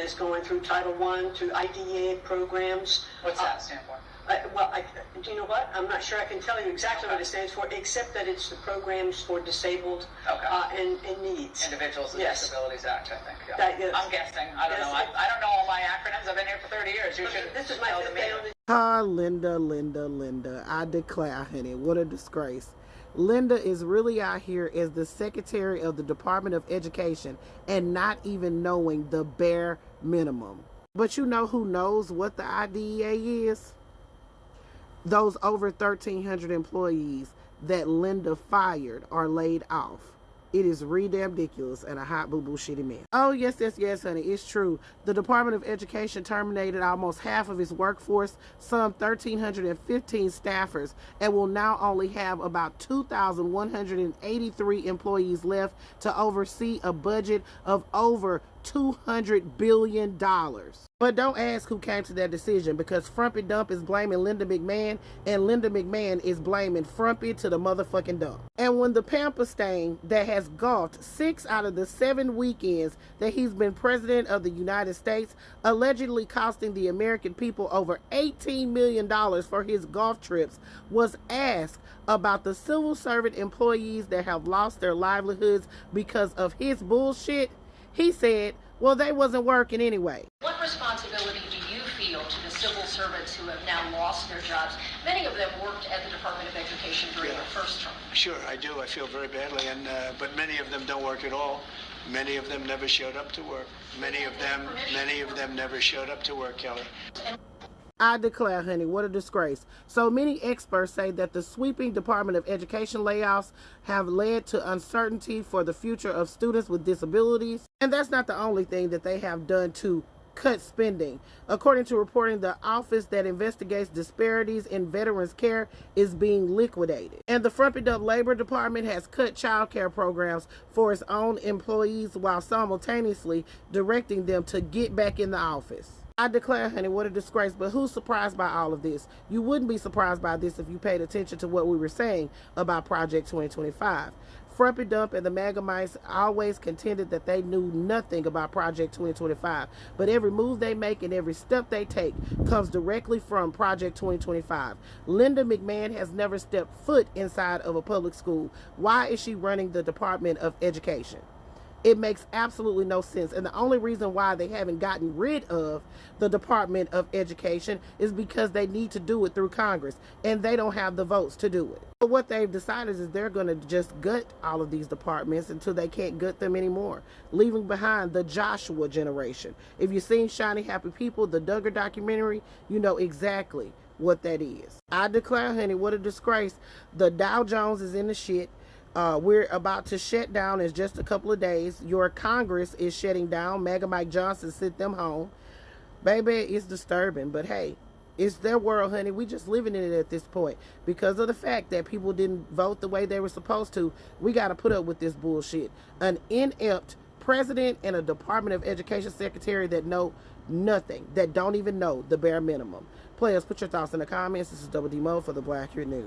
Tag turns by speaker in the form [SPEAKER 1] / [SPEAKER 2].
[SPEAKER 1] is going through Title I through IDEA programs.
[SPEAKER 2] What's that stand for?
[SPEAKER 1] Do you know what? I'm not sure I can tell you exactly what it stands for, except that it's the Programs for Disabled and Needs.
[SPEAKER 2] Individuals with
[SPEAKER 1] Yes.
[SPEAKER 2] Disabilities Act, I think. Yeah.
[SPEAKER 1] I'm
[SPEAKER 2] guessing. I don't know. I don't know all my acronyms. I've been here for 30 years. You should
[SPEAKER 1] This is my
[SPEAKER 2] know
[SPEAKER 1] fifth
[SPEAKER 2] the
[SPEAKER 1] day
[SPEAKER 2] meaning.
[SPEAKER 3] Linda. I declare, honey, what a disgrace. Linda is really out here as the Secretary of the Department of Education and not even knowing the bare minimum. But you know who knows what the IDEA is? Those over 1,300 employees that Linda fired or laid off. It is damn ridiculous and a hot boo-boo shitty man. Oh, yes, honey, it's true. The Department of Education terminated almost half of its workforce, some 1,315 staffers, and will now only have about 2,183 employees left to oversee a budget of over $200 billion. But don't ask who came to that decision, because Frumpy Dump is blaming Linda McMahon and Linda McMahon is blaming Frumpy to the motherfucking dump. And when the pamper stain that has golfed 6 out of the 7 weekends that he's been president of the United States, allegedly costing the American people over $18 million for his golf trips, was asked about the civil servant employees that have lost their livelihoods because of his bullshit, he said, well, they wasn't working anyway.
[SPEAKER 4] What responsibility do you feel to the civil servants who have now lost their jobs? Many of them worked at the Department of Education during their first term.
[SPEAKER 5] Sure, I do. I feel very badly, but many of them don't work at all. Many of them never showed up to work. Many of them never showed up to work, Kelly.
[SPEAKER 3] I declare, honey, what a disgrace. So many experts say that the sweeping Department of Education layoffs have led to uncertainty for the future of students with disabilities. And that's not the only thing that they have done to cut spending. According to reporting, the office that investigates disparities in veterans care is being liquidated. And the Frumpy Dump Labor Department has cut child care programs for its own employees while simultaneously directing them to get back in the office. I declare, honey, what a disgrace. But who's surprised by all of this? You wouldn't be surprised by this if you paid attention to what we were saying about Project 2025. Frumpy Dump and the Magamites always contended that they knew nothing about Project 2025. But every move they make and every step they take comes directly from Project 2025. Linda McMahon has never stepped foot inside of a public school. Why is she running the Department of Education? It makes absolutely no sense. And the only reason why they haven't gotten rid of the Department of Education is because they need to do it through Congress. And they don't have the votes to do it. But what they've decided is they're going to just gut all of these departments until they can't gut them anymore, leaving behind the Joshua generation. If you've seen Shiny Happy People, the Duggar documentary, you know exactly what that is. I declare, honey, what a disgrace. The Dow Jones is in the shit. We're about to shut down in just a couple of days. Your Congress is shutting down. MAGA Mike Johnson sent them home. Baby, it's disturbing. But hey, it's their world, honey. We just living in it at this point. Because of the fact that people didn't vote the way they were supposed to, we got to put up with this bullshit. An inept president and a Department of Education secretary that know nothing, that don't even know the bare minimum. Players, put your thoughts in the comments. This is Double D Mo for the Black Accurate News.